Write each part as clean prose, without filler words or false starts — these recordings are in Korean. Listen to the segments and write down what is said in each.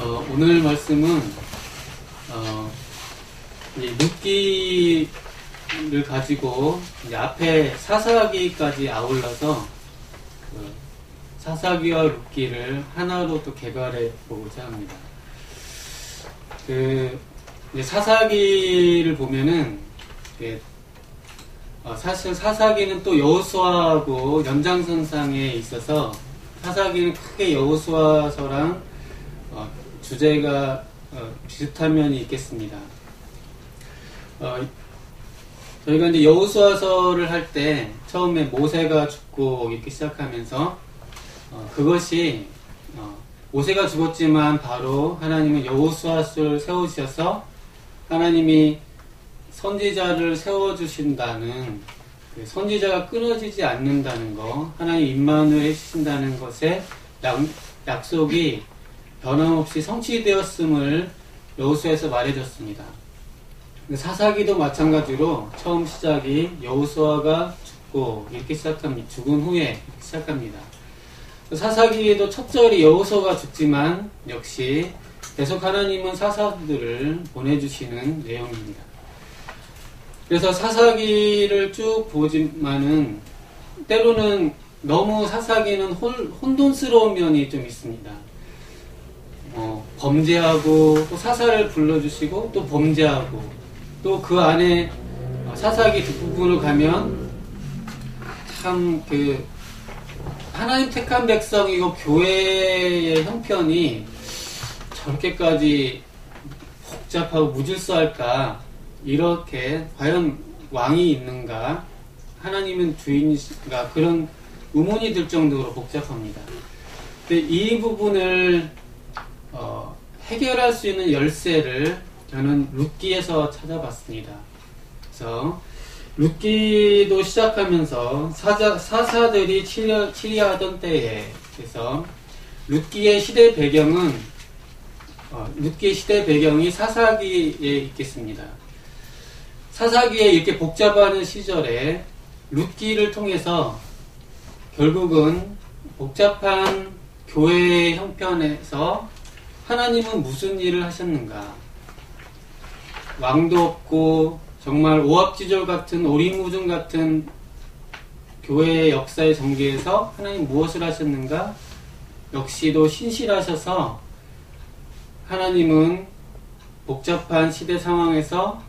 오늘 말씀은 룻기를 가지고 이제 앞에 사사기까지 아울러서 사사기와 룻기를 하나로 또 개발해 보고자 합니다. 이제 사사기를 보면은 사실 사사기는 또 여호수아하고 연장선상에 있어서 사사기는 크게 여호수아서랑 주제가 비슷한 면이 있겠습니다. 저희가 이제 여호수아서를 할 때 처음에 모세가 죽고 이렇게 시작하면서 그것이 모세가 죽었지만 바로 하나님은 여호수아를 세우셔서 하나님이 선지자를 세워주신다는 선지자가 끊어지지 않는다는 거, 하나님 임만을 해주신다는 것에 약속이 변함없이 성취되었음을 여호수아에서 말해줬습니다. 사사기도 마찬가지로 처음 시작이 여호수아가 죽고 이렇게 시작합니다. 죽은 후에 이렇게 시작합니다. 사사기에도 첫 절이 여호수아가 죽지만 역시 계속 하나님은 사사들을 보내주시는 내용입니다. 그래서 사사기를 쭉 보지만은 때로는 너무 사사기는 혼돈스러운 면이 좀 있습니다. 범죄하고 또 사사를 불러주시고 또 범죄하고 또 그 안에 사사기 뒷부분을 가면 참 하나님 택한 백성이고 교회의 형편이 저렇게까지 복잡하고 무질서할까? 이렇게 과연 왕이 있는가? 하나님은 주인이신가? 그런 의문이 들 정도로 복잡합니다. 근데 이 부분을 해결할 수 있는 열쇠를 저는 룻기에서 찾아봤습니다. 그래서 룻기도 시작하면서 사사들이 치리하던 때에 그래서 룻기의 시대 배경이 사사기에 있겠습니다. 사사기에 이렇게 복잡한 시절에 룻기를 통해서 결국은 복잡한 교회의 형편에서 하나님은 무슨 일을 하셨는가? 왕도 없고 정말 오합지졸 같은 오리무중 같은 교회의 역사의 전개에서 하나님 무엇을 하셨는가? 역시도 신실하셔서 하나님은 복잡한 시대 상황에서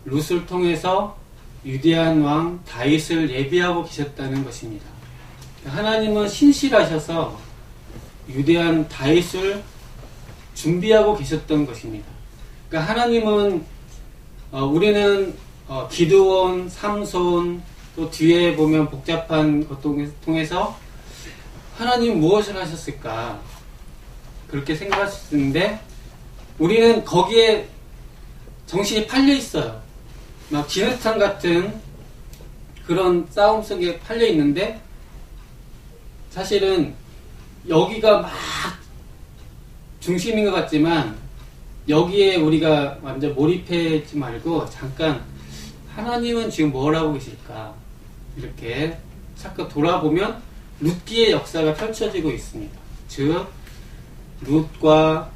룻을 통해서 위대한 왕 다윗을 예비하고 계셨다는 것입니다. 하나님은 신실하셔서 위대한 다윗을 준비하고 계셨던 것입니다. 그러니까 하나님은 우리는 기드온, 삼손 또 뒤에 보면 복잡한 것을 통해서 하나님 무엇을 하셨을까 그렇게 생각할 수 있는데 우리는 거기에 정신이 팔려 있어요. 막 진흙탕 같은 그런 싸움 속에 팔려 있는데 사실은 여기가 막 중심인 것 같지만 여기에 우리가 완전 몰입하지 말고 잠깐 하나님은 지금 뭘 하고 계실까 이렇게 자꾸 돌아보면 룻기의 역사가 펼쳐지고 있습니다. 즉 룻과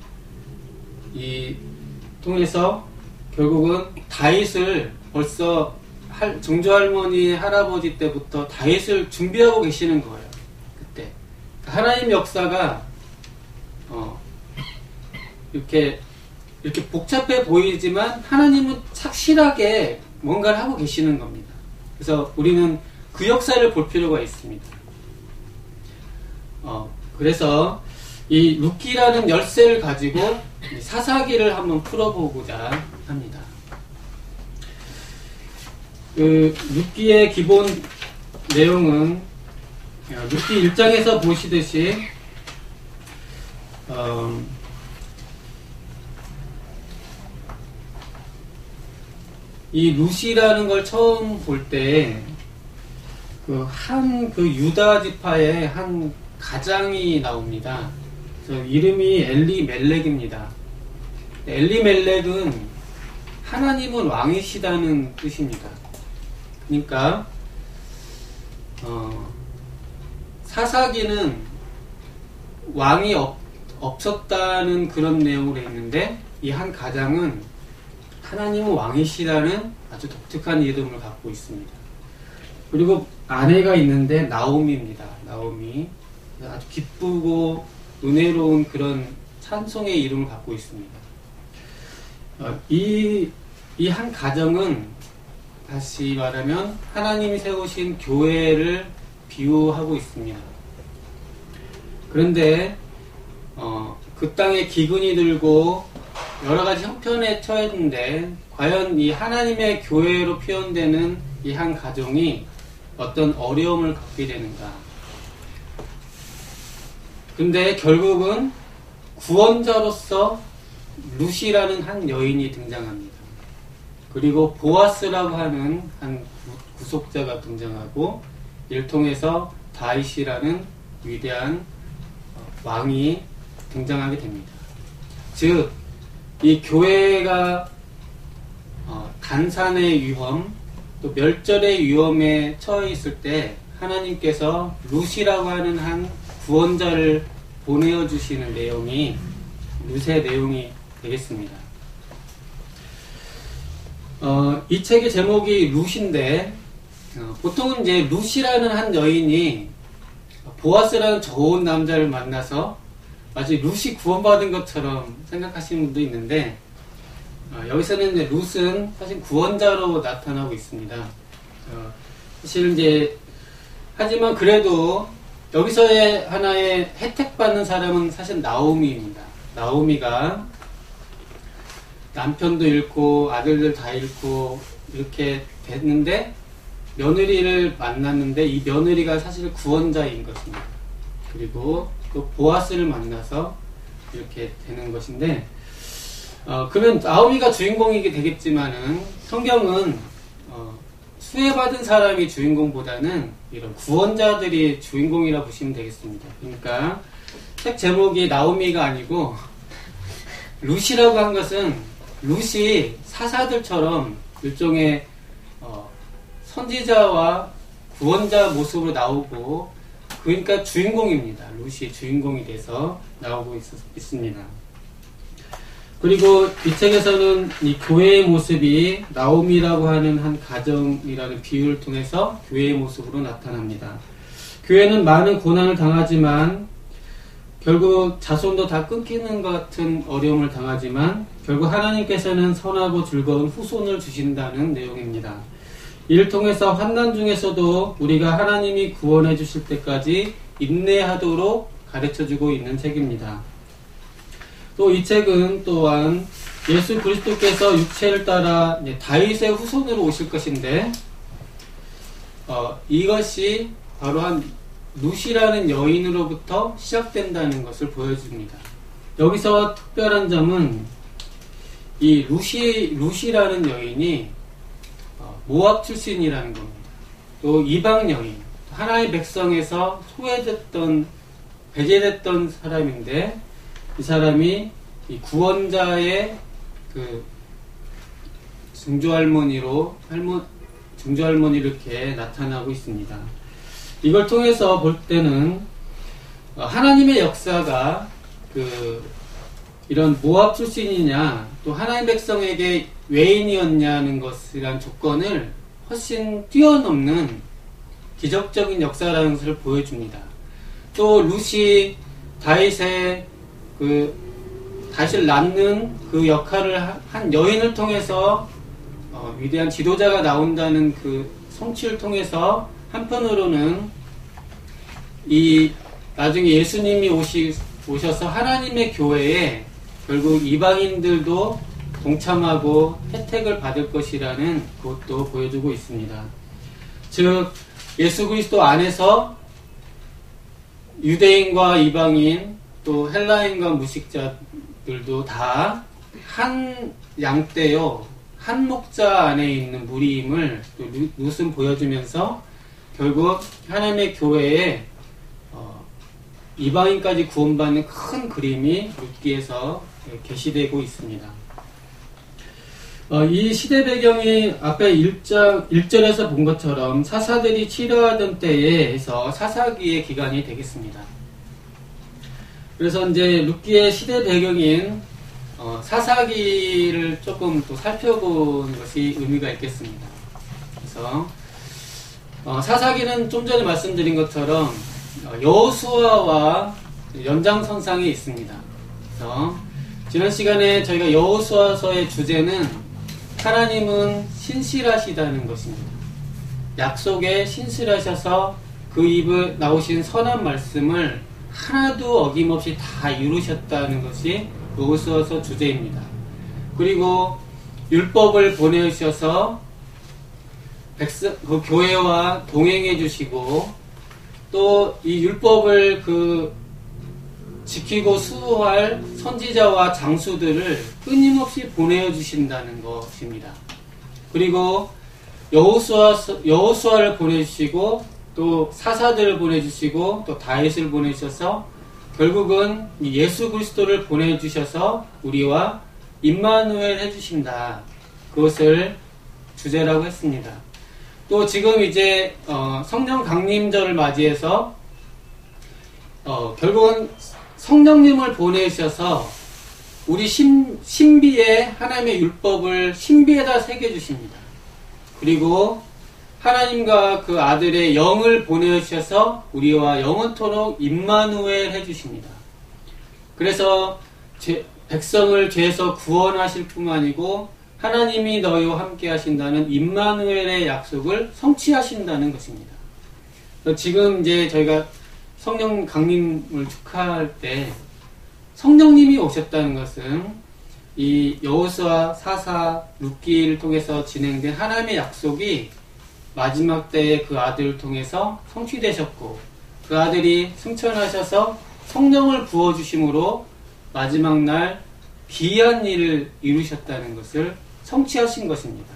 이 통해서 결국은 다윗을 벌써 정조할머니 할아버지 때부터 다윗을 준비하고 계시는 거예요. 그때 하나님 역사가 이렇게 복잡해 보이지만 하나님은 착실하게 뭔가를 하고 계시는 겁니다. 그래서 우리는 그 역사를 볼 필요가 있습니다. 그래서 이 룻기라는 열쇠를 가지고 사사기를 한번 풀어보고자 합니다. 룻기의 기본 내용은 룻기 1장에서 보시듯이 이 룻이라는 걸 처음 볼 때 유다 지파의 한 가장이 나옵니다. 그래서 이름이 엘리멜렉입니다. 엘리멜렉은 하나님은 왕이시다는 뜻입니다. 그러니까 사사기는 왕이 없었다는 그런 내용으로 했는데, 이 한 가장은 하나님은 왕이시라는 아주 독특한 이름을 갖고 있습니다. 그리고 아내가 있는데 나오미입니다. 나오미. 아주 기쁘고 은혜로운 그런 찬송의 이름을 갖고 있습니다. 이 한 가정은 다시 말하면 하나님이 세우신 교회를 비유하고 있습니다. 그런데 그 땅에 기근이 들고 여러 가지 형편에 처했는데 과연 이 하나님의 교회로 표현되는 이 한 가정이 어떤 어려움을 겪게 되는가? 근데 결국은 구원자로서 룻이라는 한 여인이 등장합니다. 그리고 보아스라고 하는 한 구속자가 등장하고, 이를 통해서 다윗이라는 위대한 왕이 등장하게 됩니다. 즉, 이 교회가 단산의 위험, 또 멸절의 위험에 처해 있을 때 하나님께서 룻이라고 하는 한 구원자를 보내어 주시는 내용이 룻의 내용이 되겠습니다. 이 책의 제목이 룻인데, 보통은 이제 룻이라는 한 여인이 보아스라는 좋은 남자를 만나서 마치 룻이 구원받은 것처럼 생각하시는 분도 있는데, 여기서는 이제 룻은 사실 구원자로 나타나고 있습니다. 사실 이제, 하지만 그래도 여기서의 하나의 혜택받는 사람은 사실 나오미입니다. 나오미가 남편도 잃고 아들들 다 잃고 이렇게 됐는데 며느리를 만났는데 이 며느리가 사실 구원자인 것입니다. 그리고 또 보아스를 만나서 이렇게 되는 것인데, 그러면 나오미가 주인공이게 되겠지만은 성경은 수혜받은 사람이 주인공보다는 이런 구원자들이 주인공이라 보시면 되겠습니다. 그러니까 책 제목이 나오미가 아니고 룻이라고 한 것은 룻이 사사들처럼 일종의 선지자와 구원자 모습으로 나오고, 그러니까 주인공입니다. 룻이 주인공이 돼서 나오고 있습니다. 그리고 이 책에서는 이 교회의 모습이 나오미라고 하는 한 가정이라는 비유를 통해서 교회의 모습으로 나타납니다. 교회는 많은 고난을 당하지만 결국 자손도 다 끊기는 것 같은 어려움을 당하지만 결국 하나님께서는 선하고 즐거운 후손을 주신다는 내용입니다. 이를 통해서 환난 중에서도 우리가 하나님이 구원해 주실 때까지 인내하도록 가르쳐주고 있는 책입니다. 또 이 책은 또한 예수 그리스도께서 육체를 따라 다윗의 후손으로 오실 것인데, 이것이 바로 한 룻이라는 여인으로부터 시작된다는 것을 보여줍니다. 여기서 특별한 점은 이 룻이라는 여인이 모압 출신이라는 겁니다. 또 이방 여인, 하나의 백성에서 배제됐던 사람인데, 이 사람이 이 구원자의 그 증조할머니로 이렇게 나타나고 있습니다. 이걸 통해서 볼 때는 하나님의 역사가 이런 모압 출신이냐 또 하나님 백성에게 외인이었냐는 것이란 조건을 훨씬 뛰어넘는 기적적인 역사라는 것을 보여줍니다. 또 룻이 다윗을 낳는 그 역할을 한 여인을 통해서 위대한 지도자가 나온다는 그 성취를 통해서 한편으로는 나중에 예수님이 오셔서 하나님의 교회에 결국 이방인들도 동참하고 혜택을 받을 것이라는 것도 보여주고 있습니다. 즉 예수 그리스도 안에서 유대인과 이방인 또 헬라인과 무식자들도 다 한 양떼요 한 목자 안에 있는 무리임을 또 룻은 보여주면서 결국 하나님의 교회에 이방인까지 구원받는 큰 그림이 룻기에서 게시되고 있습니다. 이 시대 배경이 앞에 1절에서 본 것처럼 사사들이 치료하던 때에 해서 사사기의 기간이 되겠습니다. 그래서 이제 룻기의 시대 배경인 사사기를 조금 또 살펴보는 것이 의미가 있겠습니다. 그래서 사사기는 좀 전에 말씀드린 것처럼 여호수아와 연장선상에 있습니다. 그래서 지난 시간에 저희가 여호수아서의 주제는 하나님은 신실하시다는 것입니다. 약속에 신실하셔서 그 입에 나오신 선한 말씀을 하나도 어김없이 다 이루셨다는 것이 여호수아서 주제입니다. 그리고 율법을 보내주셔서 그 교회와 동행해 주시고 또 이 율법을 지키고 수호할 선지자와 장수들을 끊임없이 보내어 주신다는 것입니다. 그리고 여호수아를 보내주시고 또 사사들을 보내주시고 또 다윗을 보내주셔서 결국은 예수 그리스도를 보내주셔서 우리와 임마누엘 해주신다. 그것을 주제라고 했습니다. 또 지금 이제 성령 강림절을 맞이해서 결국은 성령님을 보내주셔서 우리 신비에 하나님의 율법을 신비에다 새겨주십니다. 그리고 하나님과 그 아들의 영을 보내주셔서 우리와 영원토록 임마누엘 해주십니다. 그래서 백성을 죄에서 구원하실 뿐만 아니고 하나님이 너희와 함께 하신다는 임마누엘의 약속을 성취하신다는 것입니다. 지금 이제 저희가 성령 강림을 축하할 때 성령님이 오셨다는 것은 이 여호수아, 사사, 룻기를 통해서 진행된 하나님의 약속이 마지막 때에 그 아들을 통해서 성취되셨고 그 아들이 승천하셔서 성령을 부어주심으로 마지막 날 귀한 일을 이루셨다는 것을 성취하신 것입니다.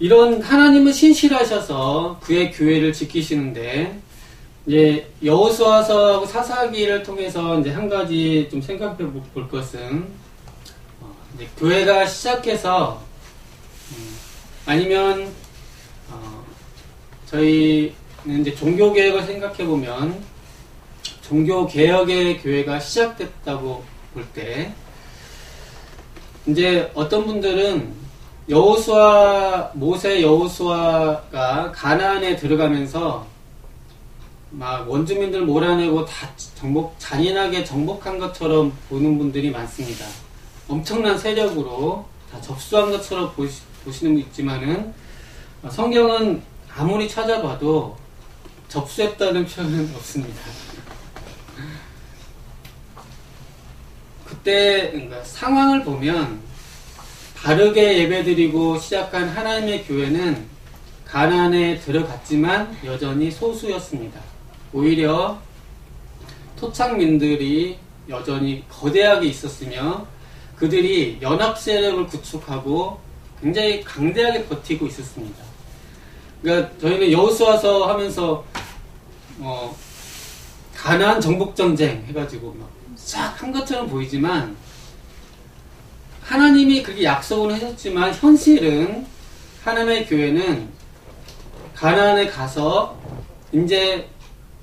이런 하나님은 신실하셔서 그의 교회를 지키시는데 이제 여호수아서하고 사사기를 통해서 이제 한 가지 좀 생각해 볼 것은 이제 교회가 시작해서 아니면 저희는 이제 종교 개혁을 생각해 보면 종교 개혁의 교회가 시작됐다고 볼 때 이제 어떤 분들은 모세 여호수아가 가나안에 들어가면서 막 원주민들 몰아내고 다 잔인하게 정복한 것처럼 보는 분들이 많습니다. 엄청난 세력으로 다 접수한 것처럼 보시는 분 있지만은 성경은 아무리 찾아봐도 접수했다는 표현은 없습니다. 그때 그러니까 상황을 보면 바르게 예배드리고 시작한 하나님의 교회는 가나안에 들어갔지만 여전히 소수였습니다. 오히려 토착민들이 여전히 거대하게 있었으며 그들이 연합 세력을 구축하고 굉장히 강대하게 버티고 있었습니다. 그러니까 저희는 여호수아서 하면서 가나안 정복 전쟁 해가지고 막 싹 한 것처럼 보이지만 하나님이 그렇게 약속을 하셨지만 현실은 하나님의 교회는 가나안에 가서 이제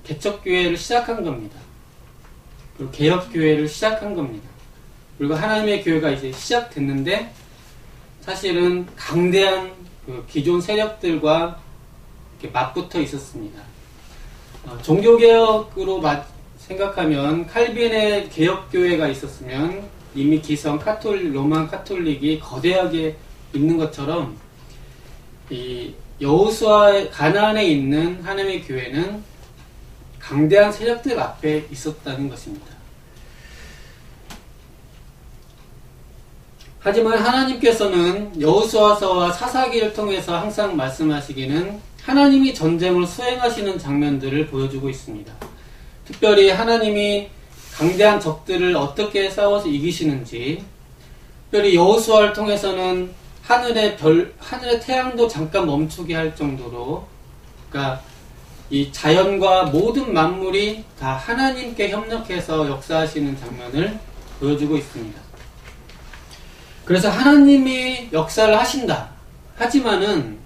개척교회를 시작한 겁니다. 그리고 개혁교회를 시작한 겁니다. 그리고 하나님의 교회가 이제 시작됐는데 사실은 강대한 그 기존 세력들과 이렇게 맞붙어 있었습니다. 종교개혁으로 생각하면 칼빈의 개혁교회가 있었으면 이미 기성 로만 카톨릭이 거대하게 있는 것처럼 이 여호수아 가나안에 있는 하나님의 교회는 강대한 세력들 앞에 있었다는 것입니다. 하지만 하나님께서는 여호수아서와 사사기를 통해서 항상 말씀하시기는 하나님이 전쟁을 수행하시는 장면들을 보여주고 있습니다. 특별히 하나님이 강대한 적들을 어떻게 싸워서 이기시는지, 특별히 여호수아를 통해서는 하늘의 태양도 잠깐 멈추게 할 정도로, 그러니까 이 자연과 모든 만물이 다 하나님께 협력해서 역사하시는 장면을 보여주고 있습니다. 그래서 하나님이 역사를 하신다. 하지만은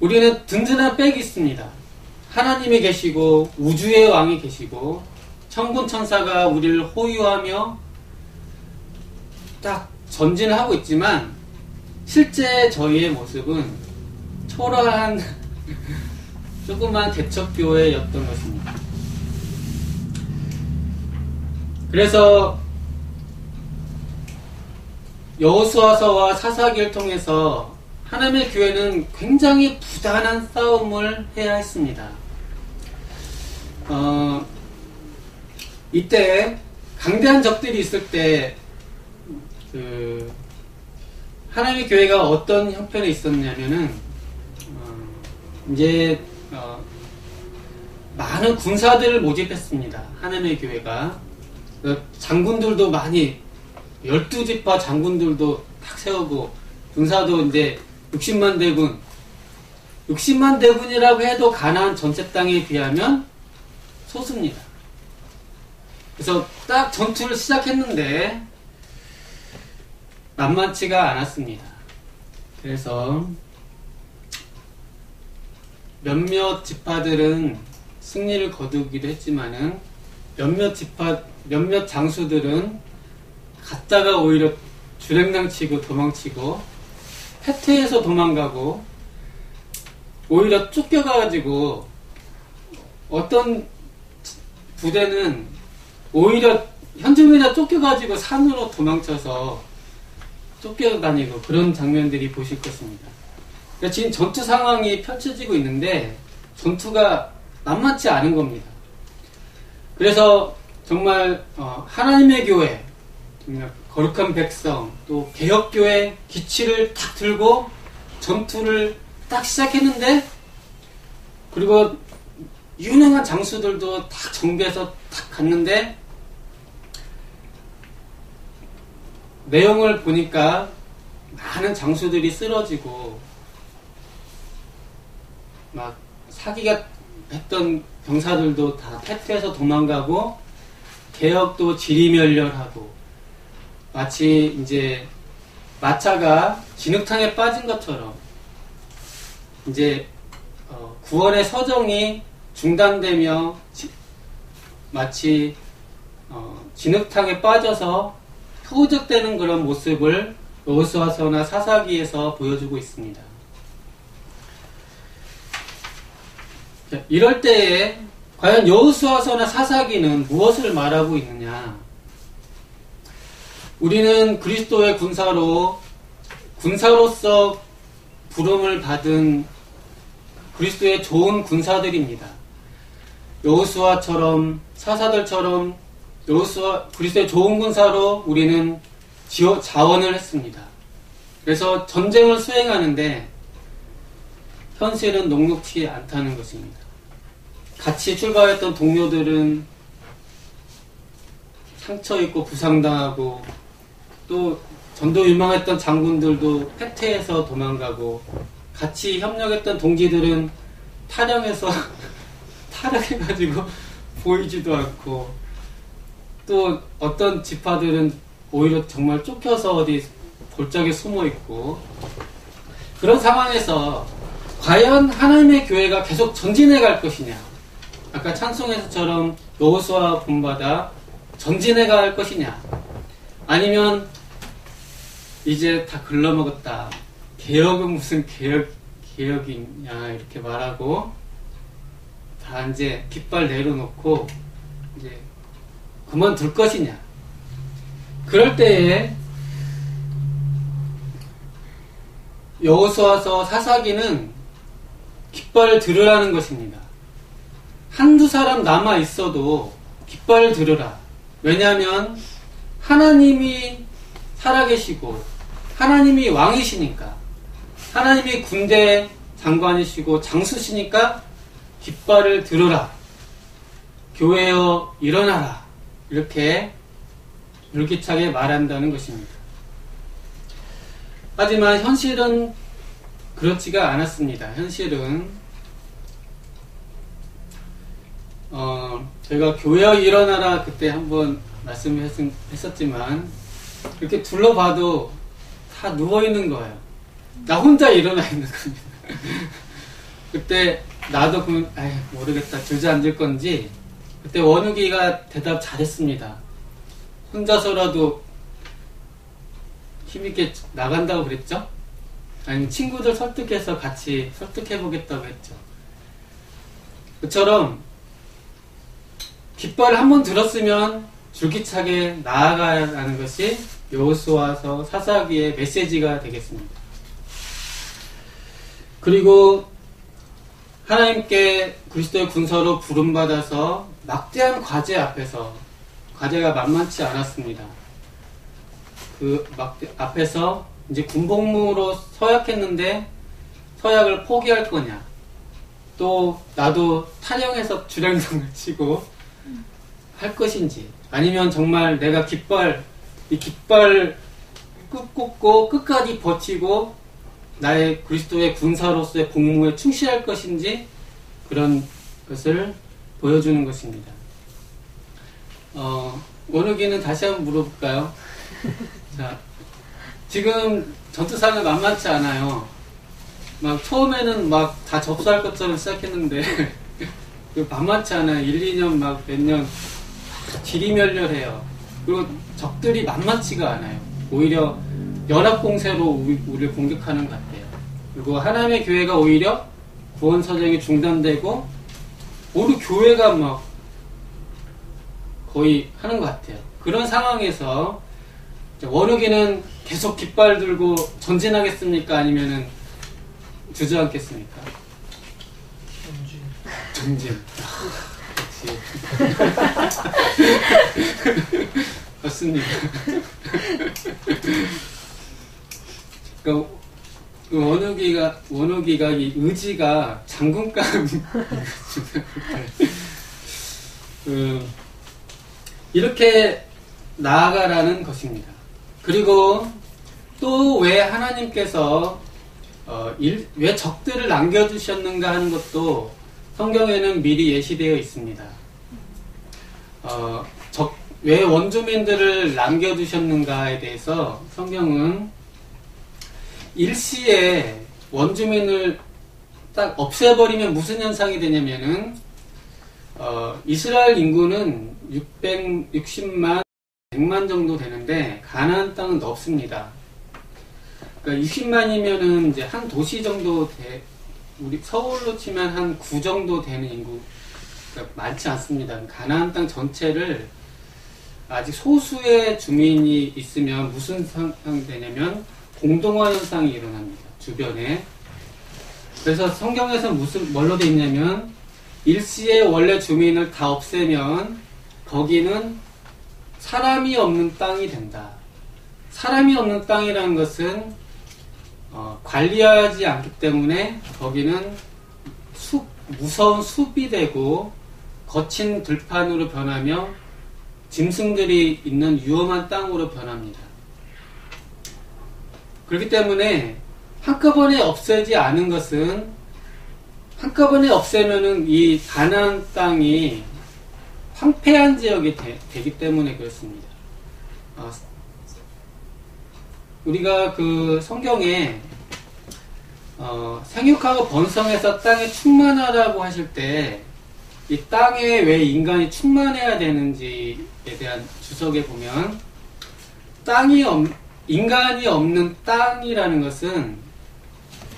우리는 든든한 백이 있습니다. 하나님이 계시고 우주의 왕이 계시고 천군 천사가 우리를 호위하며 딱 전진을 하고 있지만 실제 저희의 모습은 초라한 조그만 개척교회였던 것입니다. 그래서 여호수아서와 사사기를 통해서 하나님의 교회는 굉장히 부단한 싸움을 해야 했습니다. 이때 강대한 적들이 있을 때 하나님의 교회가 어떤 형편에 있었냐면은 이제 많은 군사들을 모집했습니다. 하나님의 교회가 장군들도 많이 12지파 장군들도 딱 세우고 군사도 이제 60만 대군 60만 대군이라고 해도 가나안 전체 땅에 비하면 소수입니다. 그래서 딱 전투를 시작했는데 만만치가 않았습니다. 그래서 몇몇 지파들은 승리를 거두기도 했지만은 몇몇 장수들은 갔다가 오히려 주랭랑치고 도망치고 패퇴해서 도망가고 오히려 쫓겨가가지고 어떤 부대는 오히려 현중이나 쫓겨가지고 산으로 도망쳐서 쫓겨다니고 그런 장면들이 보실 것입니다. 그러니까 지금 전투 상황이 펼쳐지고 있는데 전투가 만만치 않은 겁니다. 그래서 정말 하나님의 교회, 거룩한 백성, 또 개혁교회 기치를 탁 들고 전투를 딱 시작했는데 그리고 유능한 장수들도 딱 정비해서 딱 갔는데 내용을 보니까 많은 장수들이 쓰러지고 막 사기가 했던 병사들도 다 패퇴해서 도망가고 개혁도 지리멸렬하고 마치 이제 마차가 진흙탕에 빠진 것처럼 이제 구원의 서정이 중단되며 마치 진흙탕에 빠져서 후적되는 그런 모습을 여호수아서나 사사기에서 보여주고 있습니다. 이럴 때에 과연 여호수아서나 사사기는 무엇을 말하고 있느냐? 우리는 그리스도의 군사로서 부름을 받은 그리스도의 좋은 군사들입니다. 여호수아처럼 사사들처럼 그리스도의 좋은 군사로 우리는 자원을 했습니다. 그래서 전쟁을 수행하는데 현실은 녹록치 않다는 것입니다. 같이 출발했던 동료들은 상처 입고 부상당하고 또 전도 유망했던 장군들도 패퇴해서 도망가고 같이 협력했던 동지들은 탈영해가지고 보이지도 않고 또 어떤 지파들은 오히려 정말 쫓겨서 어디 골짜기에 숨어 있고 그런 상황에서 과연 하나님의 교회가 계속 전진해 갈 것이냐? 아까 찬송에서처럼 여호수아 본받아 전진해 갈 것이냐? 아니면 이제 다 글러먹었다. 개혁은 무슨 개혁이냐 이렇게 말하고 다 이제 깃발 내려놓고 이제 그만둘 것이냐? 그럴 때에 여호수아서 사사기는 깃발을 들으라는 것입니다. 한두 사람 남아 있어도 깃발을 들으라. 왜냐하면 하나님이 살아계시고 하나님이 왕이시니까 하나님이 군대 장관이시고 장수시니까 깃발을 들으라. 교회여 일어나라. 이렇게 불기차게 말한다는 것입니다. 하지만 현실은 그렇지가 않았습니다. 현실은 저희가 교회여 일어나라 그때 한번 말씀을 했었지만 이렇게 둘러봐도 다 누워있는 거예요. 나 혼자 일어나 있는 겁니다. 그때 나도 모르겠다 주저앉을 건지 그때 원욱이가 대답 잘했습니다. 혼자서라도 힘있게 나간다고 그랬죠? 아니면 친구들 설득해서 같이 설득해보겠다고 했죠. 그처럼 깃발을 한번 들었으면 줄기차게 나아가야 하는 것이 여호수아서 사사기의 메시지가 되겠습니다. 그리고 하나님께 그리스도의 군사로 부름받아서 막대한 과제 앞에서 과제가 만만치 않았습니다. 그 앞에서 이제 군복무로 서약했는데 서약을 포기할 거냐, 또 나도 탈영해서 주량장을 치고 할 것인지, 아니면 정말 내가 이 깃발 꽂고 끝까지 버티고 나의 그리스도의 군사로서의 복무에 충실할 것인지, 그런 것을 보여주는 것입니다. 원욱이는 다시 한번 물어볼까요? 자, 지금 전투상은 만만치 않아요. 막 처음에는 막 다 접수할 것처럼 시작했는데 만만치 않아요. 1, 2년 막 몇 년 지리멸렬해요. 그리고 적들이 만만치가 않아요. 오히려 연합공세로 우리를 공격하는 것 같아요. 그리고 하나님의 교회가 오히려 구원사정이 중단되고 오히려 교회가 막 거의 하는 것 같아요. 그런 상황에서 원욱이는 계속 깃발 들고 전진하겠습니까? 아니면은 주저앉겠습니까? 전진. 역시. 맞습니다. 그러니까 원욱이가 이 의지가 장군감 이렇게 나아가라는 것입니다. 그리고 또 왜 하나님께서 왜 적들을 남겨두셨는가 하는 것도 성경에는 미리 예시되어 있습니다. 왜 원주민들을 남겨두셨는가에 대해서 성경은 일시에 원주민을 딱 없애버리면 무슨 현상이 되냐면은 이스라엘 인구는 660만 100만 정도 되는데 가나안 땅은 없습니다. 그러니까 60만이면은 이제 한 도시 정도 우리 서울로 치면 한 9 정도 되는 인구, 그러니까 많지 않습니다. 가나안 땅 전체를 아직 소수의 주민이 있으면 무슨 상황이 되냐면 공동화 현상이 일어납니다. 주변에. 그래서 성경에서 뭘로 되어 있냐면 일시에 원래 주민을 다 없애면 거기는 사람이 없는 땅이 된다. 사람이 없는 땅이라는 것은 관리하지 않기 때문에 거기는 무서운 숲이 되고 거친 들판으로 변하며 짐승들이 있는 위험한 땅으로 변합니다. 그렇기 때문에 한꺼번에 없애지 않은 것은 한꺼번에 없애면은 이 가나안 땅이 황폐한 지역이 되기 때문에 그렇습니다. 우리가 그 성경에 생육하고 번성해서 땅에 충만하라고 하실 때 이 땅에 왜 인간이 충만해야 되는지에 대한 주석에 보면 인간이 없는 땅이라는 것은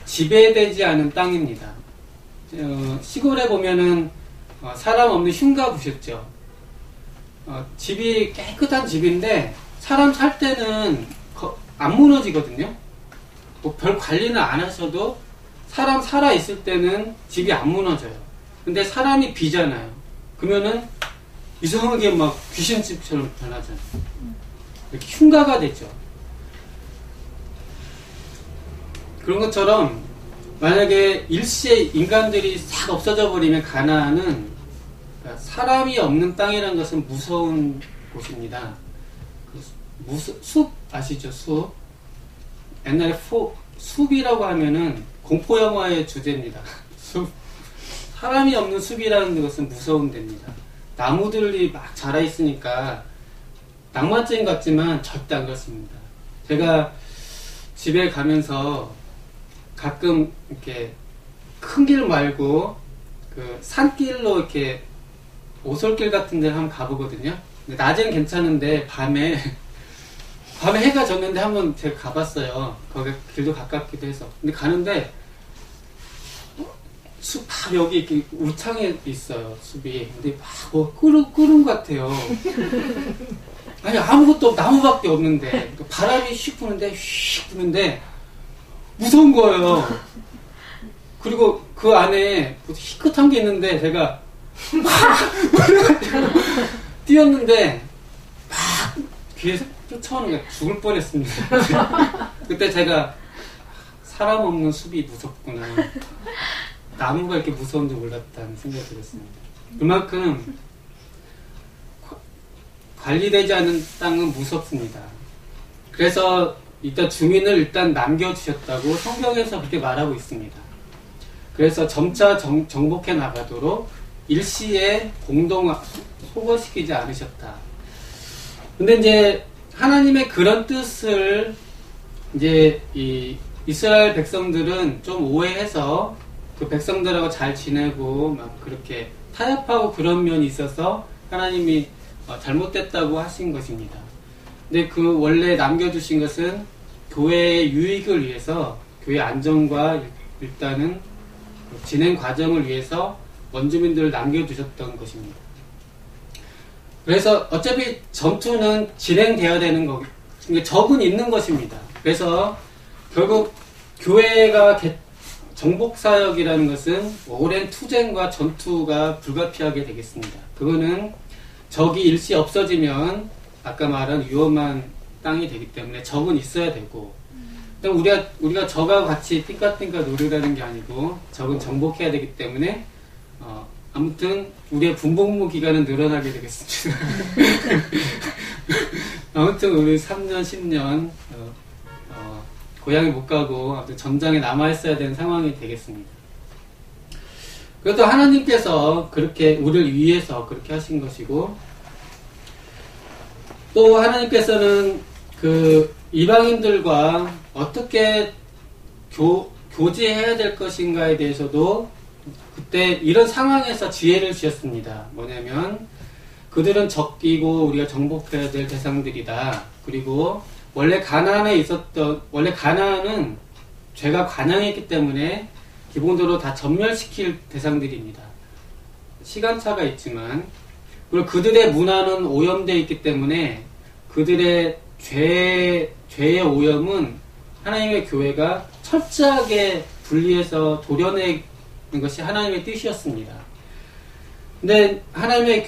지배되지 않은 땅입니다. 시골에 보면은 사람 없는 흉가 보셨죠? 집이 깨끗한 집인데 사람 살 때는 안 무너지거든요. 뭐 별 관리는 안 하셔도 사람 살아 있을 때는 집이 안 무너져요. 근데 사람이 비잖아요. 그러면은 이상하게 막 귀신집처럼 변하잖아요. 이렇게 흉가가 되죠. 그런 것처럼 만약에 일시에 인간들이 싹 없어져 버리면 가나안은 사람이 없는 땅이라는 것은 무서운 곳입니다. 숲 아시죠? 숲. 옛날에 숲이라고 하면은 공포 영화의 주제입니다. 숲. 사람이 없는 숲이라는 것은 무서운 데입니다. 나무들이 막 자라 있으니까 낭만적인 것 같지만 절대 안 그렇습니다. 제가 집에 가면서 가끔 이렇게 큰 길 말고 그 산길로 이렇게 오솔길 같은 데를 한번 가보거든요. 근데 낮에는 괜찮은데 밤에 해가 졌는데 한번 제가 가봤어요. 거기 길도 가깝기도 해서. 근데 가는데 숲 바로 여기 이렇게 울창에 있어요. 숲이. 근데 막 뭐 끄름 같아요. 아니 아무것도 나무밖에 없는데 바람이 휙 부는데 무서운 거예요. 그리고 그 안에 희끗한 게 있는데 제가 막 뛰었는데 막 뒤에서 쫓아오는 게 죽을 뻔했습니다. 그때 제가 사람 없는 숲이 무섭구나. 나무가 이렇게 무서운 줄 몰랐다는 생각이 들었습니다. 그만큼 관리되지 않은 땅은 무섭습니다. 그래서 일단 주민을 일단 남겨주셨다고 성경에서 그렇게 말하고 있습니다. 그래서 점차 정복해 나가도록 일시에 소거시키지 않으셨다. 근데 이제 하나님의 그런 뜻을 이제 이 이스라엘 백성들은 좀 오해해서 그 백성들하고 잘 지내고 막 그렇게 타협하고 그런 면이 있어서 하나님이 잘못됐다고 하신 것입니다. 근데 그 원래 남겨주신 것은 교회의 유익을 위해서 교회 안정과 일단은 진행 과정을 위해서 원주민들을 남겨두셨던 것입니다. 그래서 어차피 전투는 진행되어야 되는 거, 적은 있는 것입니다. 그래서 결국 교회가 정복사역이라는 것은 오랜 투쟁과 전투가 불가피하게 되겠습니다. 그거는 적이 일시 없어지면 아까 말한 위험한 땅이 되기 때문에 적은 있어야 되고, 우리가 적하고 같이 띵까띵까 놀으라는 게 아니고 적은 정복해야 되기 때문에 아무튼 우리의 분복무 기간은 늘어나게 되겠습니다. 아무튼 우리 3년 10년 고향에 못 가고 아무튼 전장에 남아 있어야 되는 상황이 되겠습니다. 그래도 하나님께서 그렇게 우리를 위해서 그렇게 하신 것이고, 또 하나님께서는 그 이방인들과 어떻게 교제해야 될 것인가에 대해서도 그때 이런 상황에서 지혜를 주셨습니다. 뭐냐면 그들은 적이고 우리가 정복해야 될 대상들이다. 그리고 원래 가나안은 죄가 관영했기 때문에 기본적으로 다 전멸시킬 대상들입니다. 시간차가 있지만, 그리고 그들의 문화는 오염되어 있기 때문에 그들의 죄의 오염은 하나님의 교회가 철저하게 분리해서 도려내는 것이 하나님의 뜻이었습니다. 근데 하나님의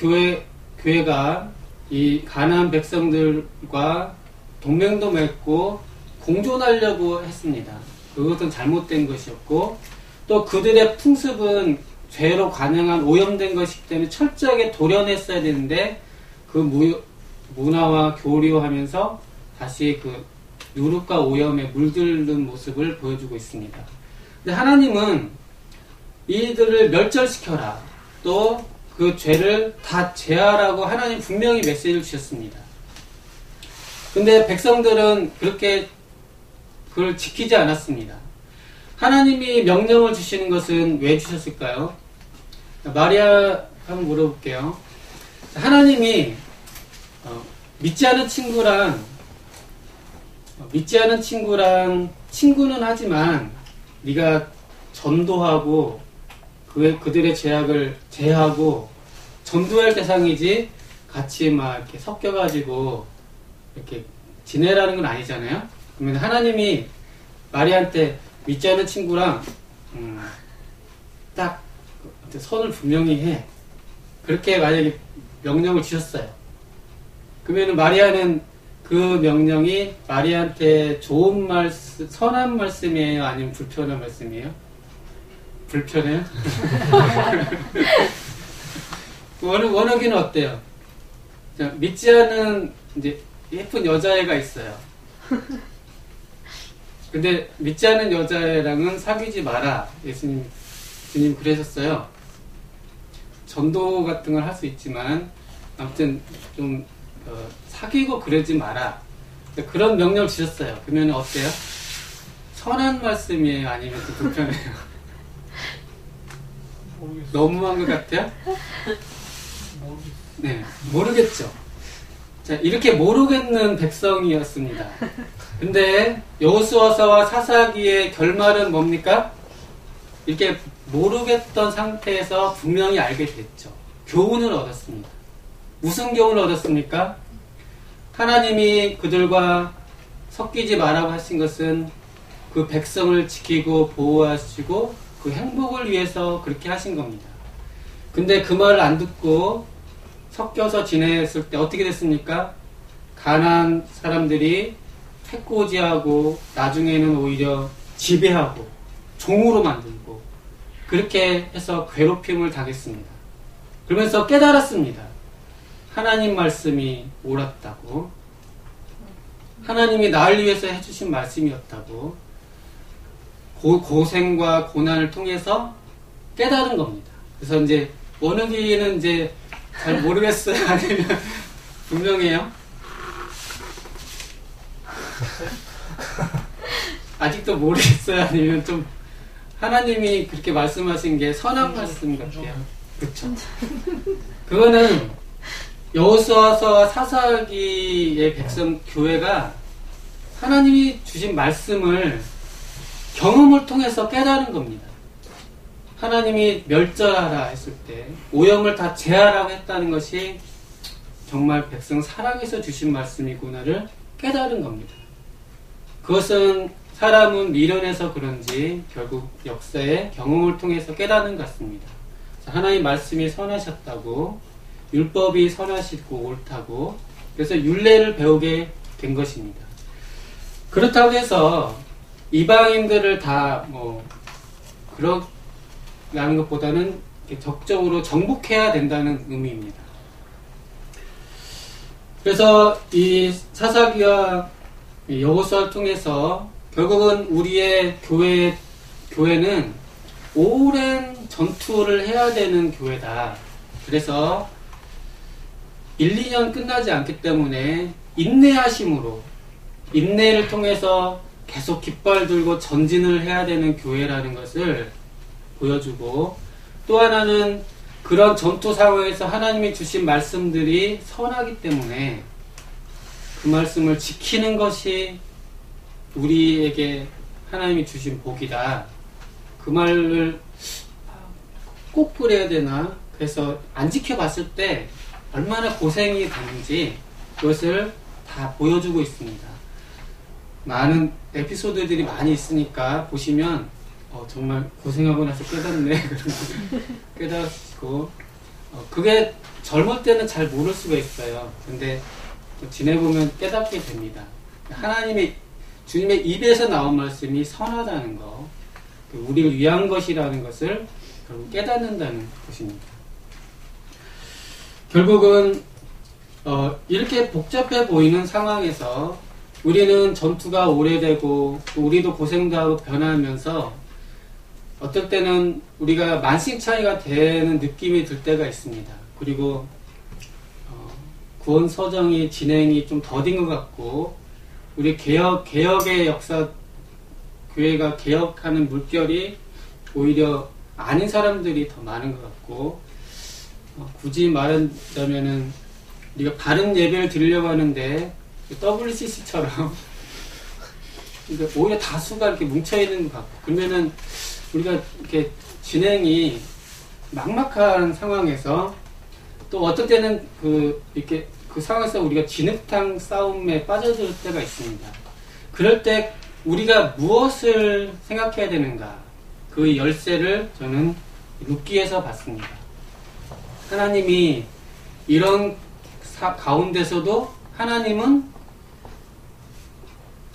교회가 이 가나안 백성들과 동맹도 맺고 공존하려고 했습니다. 그것은 잘못된 것이었고, 또 그들의 풍습은 죄로 관영한 오염된 것이기 때문에 철저하게 도려냈어야 되는데 그 문화와 교류하면서 다시 그 누룩과 오염에 물드는 모습을 보여주고 있습니다. 근데 하나님은 이들을 멸절시켜라, 또 그 죄를 다 제하라고 하나님 분명히 메시지를 주셨습니다. 근데 백성들은 그렇게 그걸 지키지 않았습니다. 하나님이 명령을 주시는 것은 왜 주셨을까요? 마리아 한번 물어볼게요. 하나님이 믿지 않은 친구랑 친구는 하지만 네가 전도하고 그들의 죄악을 제하고 전도할 대상이지 같이 막 이렇게 섞여가지고 이렇게 지내라는 건 아니잖아요. 그러면 하나님이 마리아한테 믿지 않은 친구랑 딱 선을 분명히 해, 그렇게 만약에 명령을 주셨어요. 그러면 마리아는 그 명령이 마리아한테 좋은 말씀, 선한 말씀이에요? 아니면 불편한 말씀이에요? 불편해요? 원어기는 어때요? 자, 믿지 않은 이제 예쁜 여자애가 있어요. 근데 믿지 않은 여자애랑은 사귀지 마라. 주님 그러셨어요. 전도 같은 걸 할 수 있지만 아무튼 좀 사귀고 그러지 마라. 그런 명령을 주셨어요. 그러면 어때요? 선한 말씀이에요? 아니면 또 불편해요? 너무한 것 같아요? 네, 모르겠죠. 자, 이렇게 모르겠는 백성이었습니다. 근데 여호수아서와 사사기의 결말은 뭡니까? 이렇게 모르겠던 상태에서 분명히 알게 됐죠. 교훈을 얻었습니다. 무슨 교훈을 얻었습니까? 하나님이 그들과 섞이지 말라고 하신 것은 그 백성을 지키고 보호하시고 그 행복을 위해서 그렇게 하신 겁니다. 근데 그 말을 안 듣고 섞여서 지냈을 때 어떻게 됐습니까? 가나안 사람들이 해코지하고 나중에는 오히려 지배하고 종으로 만들고 그렇게 해서 괴롭힘을 당했습니다. 그러면서 깨달았습니다. 하나님 말씀이 옳았다고, 하나님이 나를 위해서 해주신 말씀이었다고, 고생과 고난을 통해서 깨달은 겁니다. 그래서 이제 어느 길은 이제 잘 모르겠어요? 아니면 분명해요? 아직도 모르겠어요? 아니면 좀 하나님이 그렇게 말씀하신 게 선한 말씀 같아요? 그렇죠. 그거는 여호수아서와 사사기의 백성 교회가 하나님이 주신 말씀을 경험을 통해서 깨달은 겁니다. 하나님이 멸절하라 했을 때 오염을 다 제하라고 했다는 것이 정말 백성 사랑해서 주신 말씀이구나를 깨달은 겁니다. 그것은 사람은 미련해서 그런지 결국 역사의 경험을 통해서 깨닫는 것 같습니다. 하나님 말씀이 선하셨다고, 율법이 선하시고 옳다고, 그래서 율례를 배우게 된 것입니다. 그렇다고 해서 이방인들을 다 그러라는 것보다는 적극적으로 정복해야 된다는 의미입니다. 그래서 이 사사기와 여호수아를 통해서 결국은 우리의 교회는 오랜 전투를 해야 되는 교회다. 그래서 1, 2년 끝나지 않기 때문에 인내하심으로, 인내를 통해서 계속 깃발 들고 전진을 해야 되는 교회라는 것을 보여주고, 또 하나는 그런 전투 상황에서 하나님이 주신 말씀들이 선하기 때문에 그 말씀을 지키는 것이 우리에게 하나님이 주신 복이다. 그 말을 꼭 그래야 되나? 그래서 안 지켜봤을 때 얼마나 고생이 되는지 그것을 다 보여주고 있습니다. 많은 에피소드들이 많이 있으니까 보시면 정말 고생하고 나서 깨닫네. 깨닫고 그게 젊을 때는 잘 모를 수가 있어요. 근데 지내보면 깨닫게 됩니다. 하나님의 주님의 입에서 나온 말씀이 선하다는 거, 우리를 위한 것이라는 것을 결국 깨닫는다는 것입니다. 결국은 이렇게 복잡해 보이는 상황에서 우리는 전투가 오래되고 또 우리도 고생도 하고 변하면서 어떨 때는 우리가 만신창이가 되는 느낌이 들 때가 있습니다. 그리고 구원 서정이 진행이 좀 더딘 것 같고, 우리 개혁의 역사, 교회가 개혁하는 물결이 오히려 아닌 사람들이 더 많은 것 같고, 굳이 말하자면은 우리가 바른 예배를 드리려고 하는데 WCC처럼 오히려 다수가 이렇게 뭉쳐있는 것 같고, 그러면은 우리가 이렇게 진행이 막막한 상황에서 또 어떤 때는 이렇게 그 상황에서 우리가 진흙탕 싸움에 빠져들 때가 있습니다. 그럴 때 우리가 무엇을 생각해야 되는가? 그 열쇠를 저는 룻기에서 봤습니다. 하나님이 이런 가운데서도 하나님은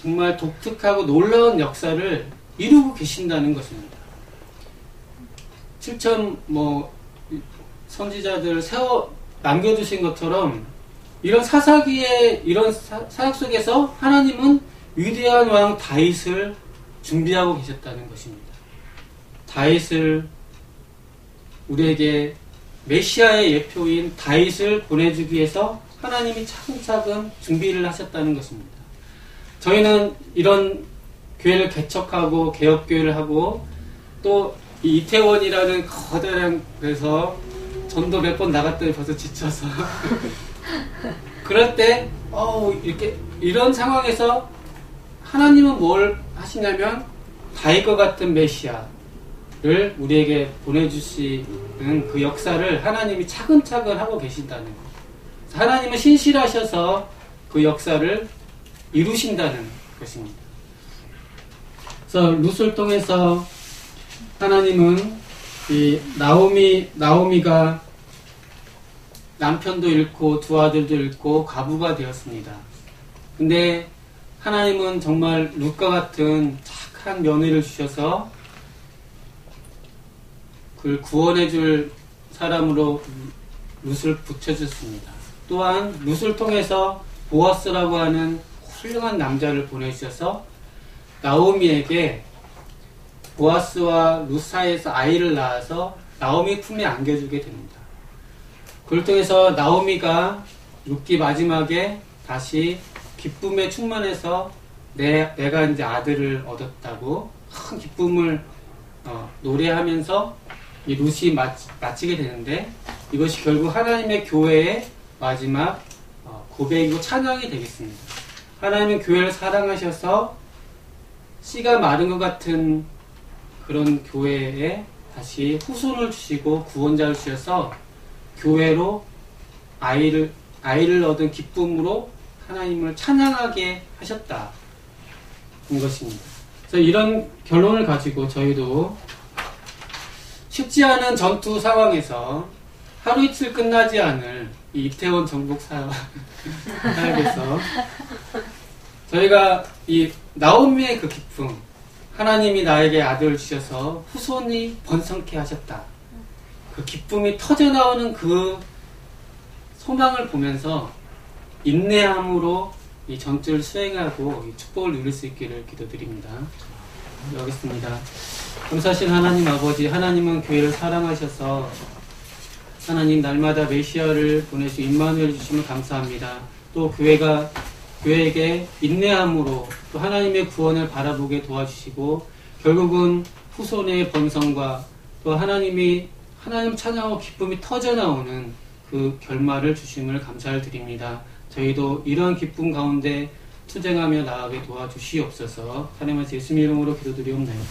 정말 독특하고 놀라운 역사를 이루고 계신다는 것입니다. 7천 선지자들 남겨두신 것처럼 이런 사사기의 이런 사역 속에서 하나님은 위대한 왕 다윗을 준비하고 계셨다는 것입니다. 다윗을, 우리에게 메시아의 예표인 다윗을 보내주기 위해서 하나님이 차근차근 준비를 하셨다는 것입니다. 저희는 이런 교회를 개척하고 개혁교회를 하고 또 이 이태원이라는 커다란, 그래서 전도 몇 번 나갔더니 벌써 지쳐서 그럴 때 이렇게 이런 상황에서 하나님은 뭘 하시냐면 다윗과 같은 메시아를 우리에게 보내주시는 그 역사를 하나님이 차근차근 하고 계신다는 거예요. 하나님은 신실하셔서 그 역사를 이루신다는 것입니다. 그래서 룻을 통해서 하나님은 이 나오미가 남편도 잃고 두 아들도 잃고 과부가 되었습니다. 근데 하나님은 정말 룻과 같은 착한 며느리를 주셔서 그를 구원해 줄 사람으로 룻을 붙여줬습니다. 또한 룻을 통해서 보아스라고 하는 훌륭한 남자를 보내주셔서 나오미에게 보아스와 룻 사이에서 아이를 낳아서 나오미 품에 안겨주게 됩니다. 그걸 통해서 나오미가 룻기 마지막에 다시 기쁨에 충만해서 내가 이제 아들을 얻었다고 큰 기쁨을 노래하면서 이 룻이 마치게 되는데, 이것이 결국 하나님의 교회의 마지막 고백이고 찬양이 되겠습니다. 하나님은 교회를 사랑하셔서 씨가 마른 것 같은 그런 교회에 다시 후손을 주시고 구원자를 주셔서 교회로 아이를 얻은 기쁨으로 하나님을 찬양하게 하셨다. 인 것입니다. 그래서 이런 결론을 가지고 저희도 쉽지 않은 전투 상황에서 하루 이틀 끝나지 않을 이 이태원 정복 사역에서 저희가 이 나오미의 그 기쁨, 하나님이 나에게 아들을 주셔서 후손이 번성케 하셨다, 그 기쁨이 터져나오는 그 소망을 보면서 인내함으로 이 전투를 수행하고 이 축복을 누릴 수 있기를 기도드립니다. 여기 있습니다. 감사하신 하나님 아버지, 하나님은 교회를 사랑하셔서 하나님 날마다 메시아를 보내시고 임마누엘 주시면 감사합니다. 또 교회에게 인내함으로 또 하나님의 구원을 바라보게 도와주시고 결국은 후손의 번성과 또 하나님 찬양하고 기쁨이 터져나오는 그 결말을 주심을 감사를 드립니다. 저희도 이러한 기쁨 가운데 투쟁하며 나아가게 도와주시옵소서. 하나님의 예수님 이름으로 기도드리옵나이다.